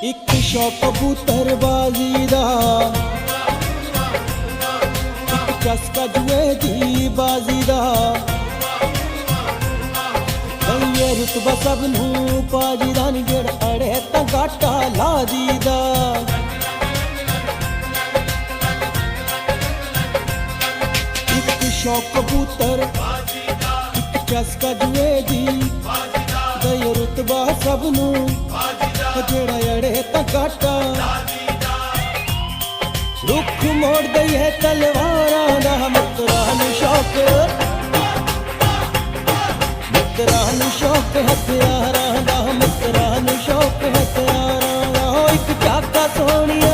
ਇੱਕ ਸ਼ੌਕ ਕਬੂਤਰਬਾਜ਼ੀ ਦਾ, ਇੱਕ ਚਸਕਾ ਜੂਏ ਦੀ ਬਾਜ਼ੀ ਦਾ। ਇਹ ਰੁਤਬਾ ਸਭ ਨੂੰ ਪਾਜੀ ਦਾ ਨੀ, ਜਿਹੜਾ ਅੜੇ ਤਾਂ ਗਾਟਾ ਲਾ ਦੀਦਾ। ਇੱਕ ਸ਼ੌਕ ਕਬੂਤਰ, ਇੱਕ ਚਸਕਾ ਜੂਏ ਦੀ, ਇਹ ਰੁਤਬਾ ਸਭ ਨੂੰ, ਜਿਹੜਾ ਅੜੇ ਤਾਂ ਗਾਟਾ। ਰੁੱਖ ਮੋੜਦਾ ਈ ਹੈ ਤਲਵਾਰਾਂ ਦਾ, ਮਿੱਤਰਾਂ ਨੂੰ ਸ਼ੌਕ, ਮਿੱਤਰਾਂ ਨੂੰ ਸ਼ੌਕ ਹਥਿਆਰਾਂ